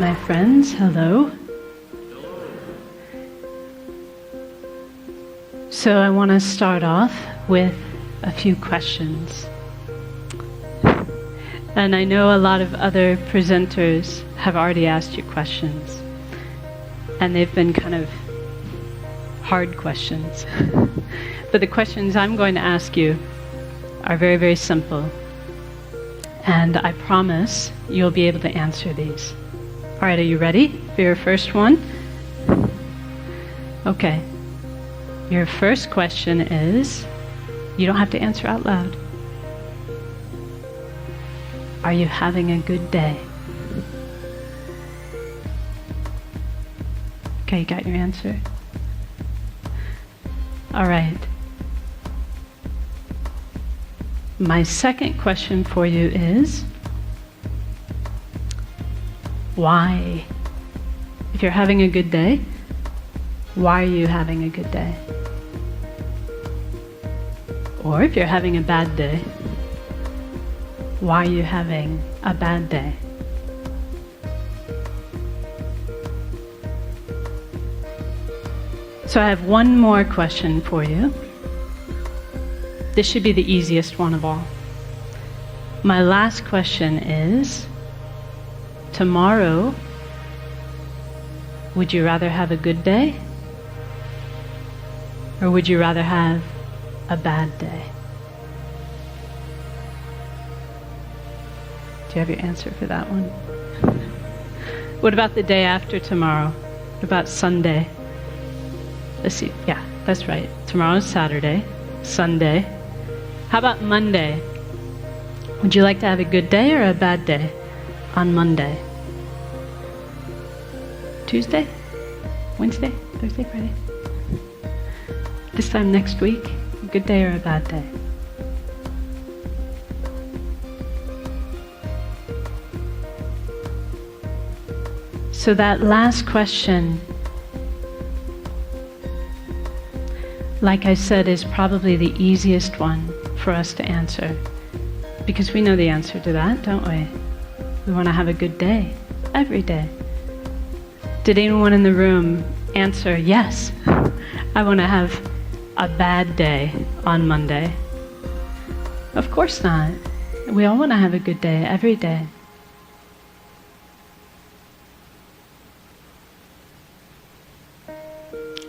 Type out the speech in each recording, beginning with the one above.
my friends. Hello. So I want to start off with a few questions. And I know a lot of other presenters have already asked you questions. And they've been kind of hard questions. But the questions I'm going to ask you are very, very simple. And I promise you'll be able to answer these. All right, are you ready for your first one? Okay. Your first question is, you don't have to answer out loud. Are you having a good day? Okay, you got your answer? All right. My second question for you is, why? If you're having a good day, why are you having a good day? Or if you're having a bad day, why are you having a bad day? So I have one more question for you. This should be the easiest one of all. My last question is, tomorrow, would you rather have a good day? Or would you rather have a bad day? Do you have your answer for that one? What about the day after tomorrow? What about Sunday? Let's see. Yeah, that's right. Tomorrow's Saturday. Sunday. How about Monday? Would you like to have a good day or a bad day on Monday? Tuesday? Wednesday? Thursday? Friday? This time next week? A good day or a bad day? So that last question, like I said, is probably the easiest one for us to answer. Because we know the answer to that, don't we? We want to have a good day, every day. Did anyone in the room answer, yes, I want to have a bad day on Monday? Of course not. We all want to have a good day, every day.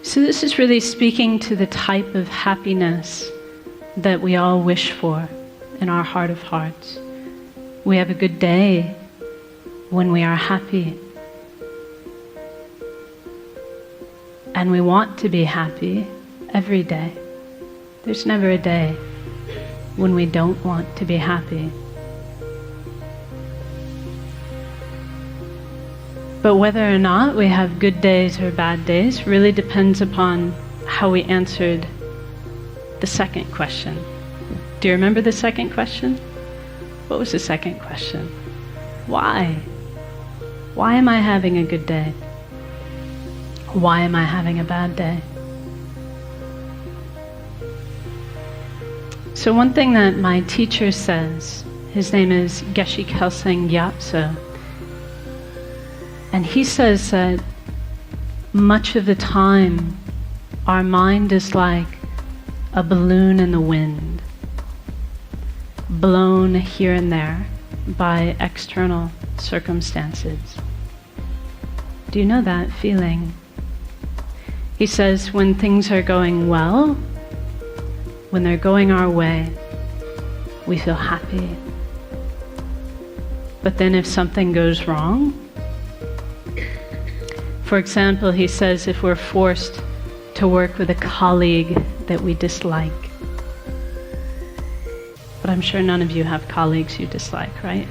So this is really speaking to the type of happiness that we all wish for in our heart of hearts. We have a good day when we are happy. And we want to be happy every day. There's never a day when we don't want to be happy. But whether or not we have good days or bad days really depends upon how we answered the second question. Do you remember the second question? What was the second question? Why? Why am I having a good day? Why am I having a bad day? So one thing that my teacher says, his name is Geshe Kelsang Nyema, and he says that much of the time our mind is like a balloon in the wind, blown here and there by external circumstances. Do you know that feeling? He says when things are going well, when they're going our way, we feel happy. But then if something goes wrong, for example, he says if we're forced to work with a colleague that we dislike, but I'm sure none of you have colleagues you dislike, right?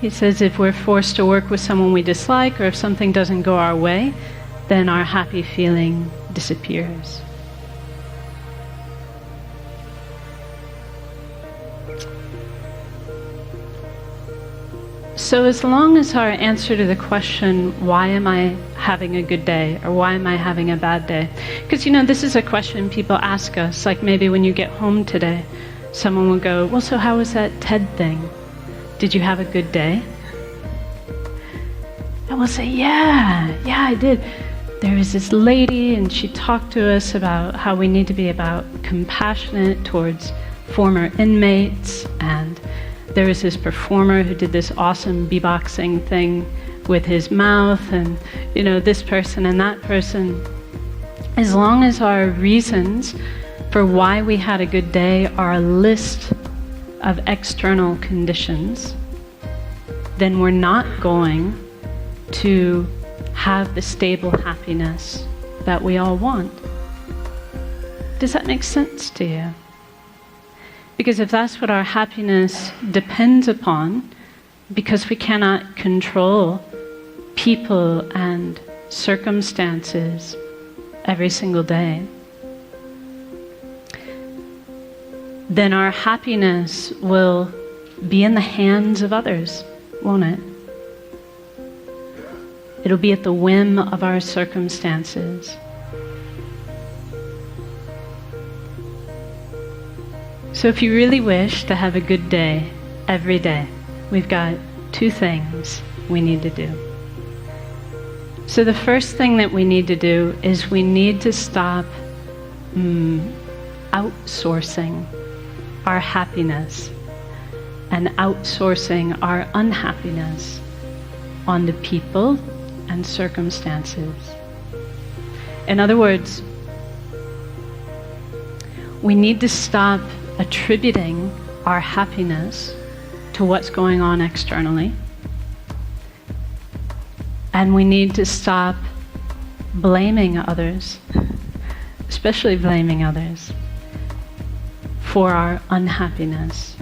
He says if we're forced to work with someone we dislike, or if something doesn't go our way, then our happy feeling disappears. So as long as our answer to the question, why am I having a good day, or why am I having a bad day? Because, this is a question people ask us, like maybe when you get home today. someone will go, well, so how was that TED thing? Did you have a good day? And we'll say, yeah, I did. There was this lady and she talked to us about how we need to be about compassionate towards former inmates, and there was this performer who did this awesome beatboxing thing with his mouth, and this person and that person. As long as our reasons for why we had a good day are a list of external conditions, then we're not going to have the stable happiness that we all want. Does that make sense to you? Because if that's what our happiness depends upon, because we cannot control people and circumstances every single day, then our happiness will be in the hands of others, won't it? It'll be at the whim of our circumstances. So if you really wish to have a good day every day, we've got 2 things we need to do. So the first thing that we need to do is we need to stop outsourcing our happiness and outsourcing our unhappiness onto people and circumstances. In other words, we need to stop attributing our happiness to what's going on externally, and we need to stop blaming others, especially blaming others, for our unhappiness.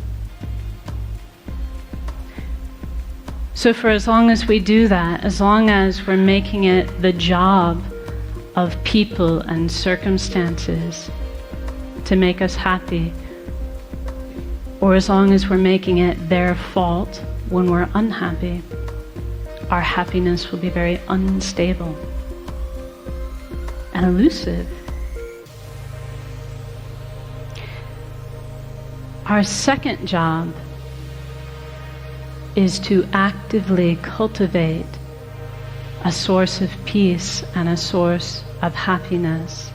So for as long as we do that, as long as we're making it the job of people and circumstances to make us happy, or as long as we're making it their fault when we're unhappy, our happiness will be very unstable and elusive. Our second job is to actively cultivate a source of peace and a source of happiness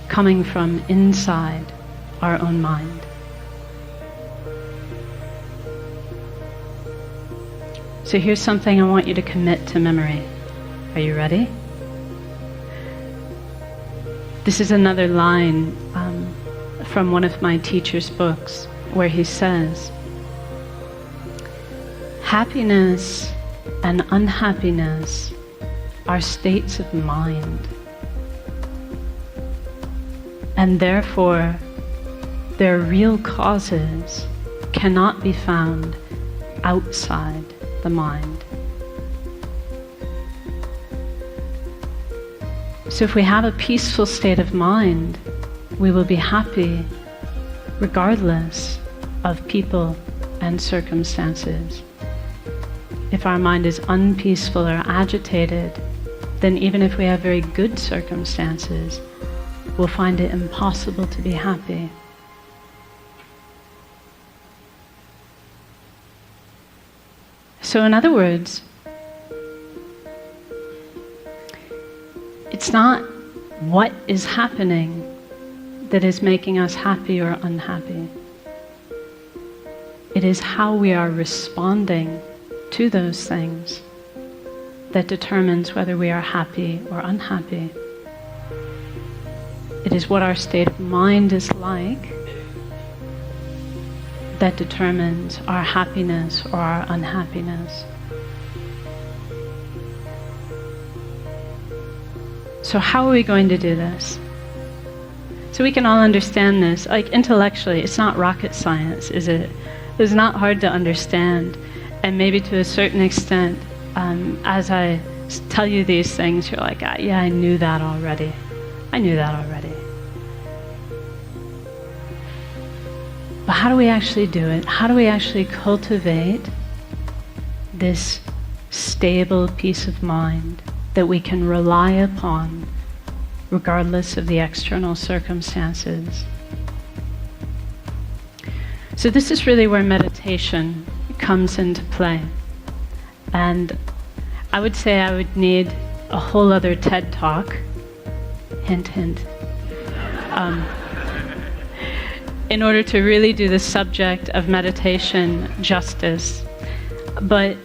coming from inside our own mind. So here's something I want you to commit to memory. Are you ready? This is another line from one of my teacher's books where he says, happiness and unhappiness are states of mind, and therefore their real causes cannot be found outside the mind. So if we have a peaceful state of mind, we will be happy regardless of people and circumstances. If our mind is unpeaceful or agitated, then even if we have very good circumstances, we'll find it impossible to be happy. So in other words, it's not what is happening that is making us happy or unhappy. It is how we are responding to those things that determines whether we are happy or unhappy. It is what our state of mind is like that determines our happiness or our unhappiness. So how are we going to do this? So we can all understand this. Like intellectually, it's not rocket science, is it? It's not hard to understand. And maybe to a certain extent, as I tell you these things, you're like, yeah, I knew that already. I knew that already. But how do we actually do it? How do we actually cultivate this stable peace of mind that we can rely upon regardless of the external circumstances? So this is really where meditation comes into play. And I would say I would need a whole other TED Talk, hint, hint, in order to really do the subject of meditation justice. But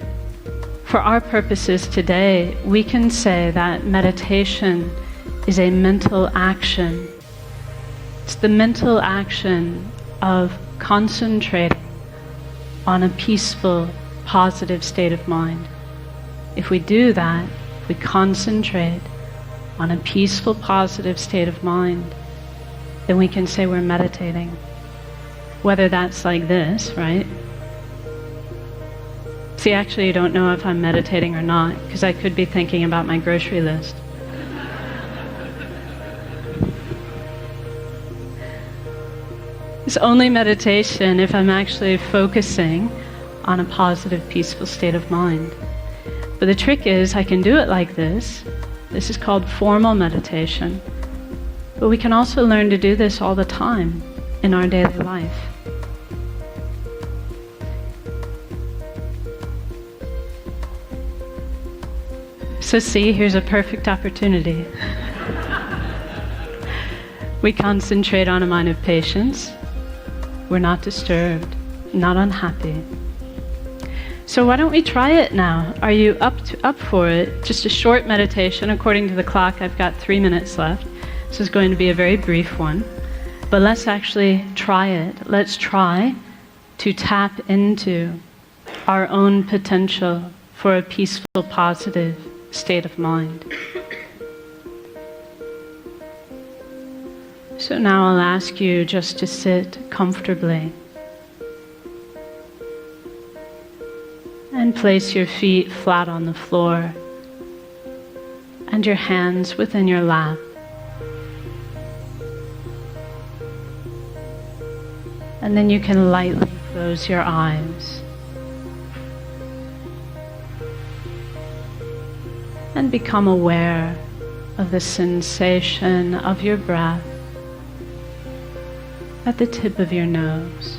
for our purposes today, we can say that meditation is a mental action. It's the mental action of concentrating on a peaceful, positive state of mind. If we do that, we concentrate on a peaceful, positive state of mind, then we can say we're meditating. Whether that's like this, right? See, actually, you don't know if I'm meditating or not, because I could be thinking about my grocery list. It's only meditation if I'm actually focusing on a positive, peaceful state of mind. But the trick is, I can do it like this. This is called formal meditation. But we can also learn to do this all the time in our daily life. So see, here's a perfect opportunity. We concentrate on a mind of patience. We're not disturbed, not unhappy. So why don't we try it now? Are you up for it? Just a short meditation. According to the clock, I've got 3 minutes left. This is going to be a very brief one. But let's actually try it. Let's try to tap into our own potential for a peaceful, positive state of mind. So now I'll ask you just to sit comfortably and place your feet flat on the floor and your hands within your lap. And then you can lightly close your eyes and become aware of the sensation of your breath at the tip of your nose.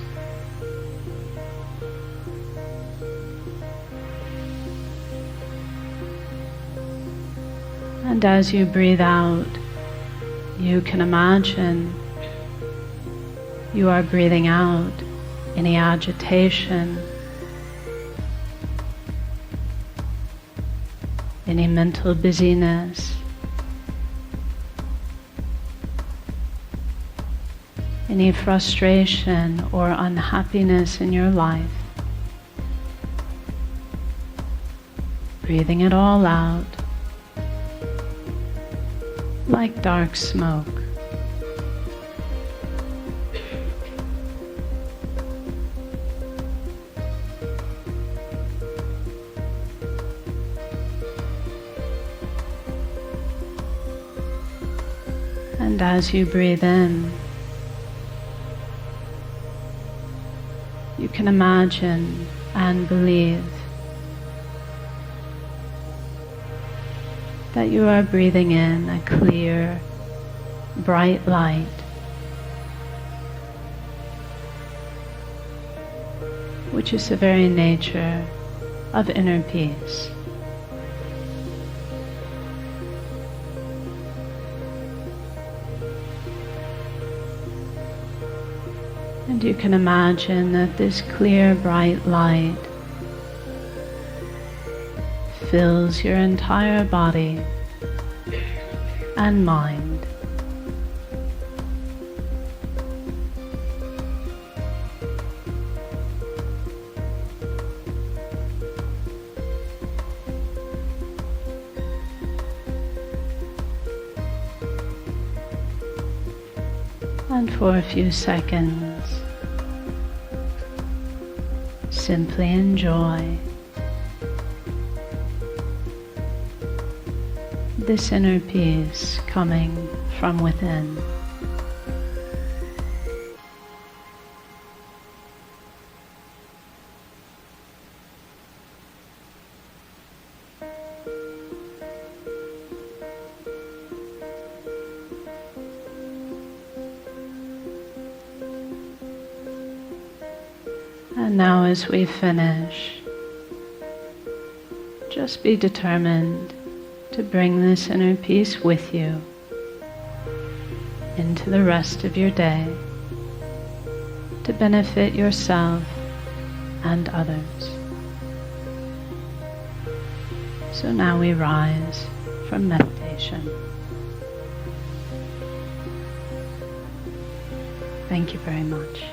And as you breathe out, you can imagine you are breathing out any agitation, any mental busyness, any frustration or unhappiness in your life. Breathing it all out like dark smoke. And as you breathe in, you can imagine and believe that you are breathing in a clear, bright light, which is the very nature of inner peace. And you can imagine that this clear, bright light fills your entire body and mind. And for a few seconds, simply enjoy this inner peace coming from within. And now as we finish, just be determined to bring this inner peace with you into the rest of your day to benefit yourself and others. So now we rise from meditation. Thank you very much.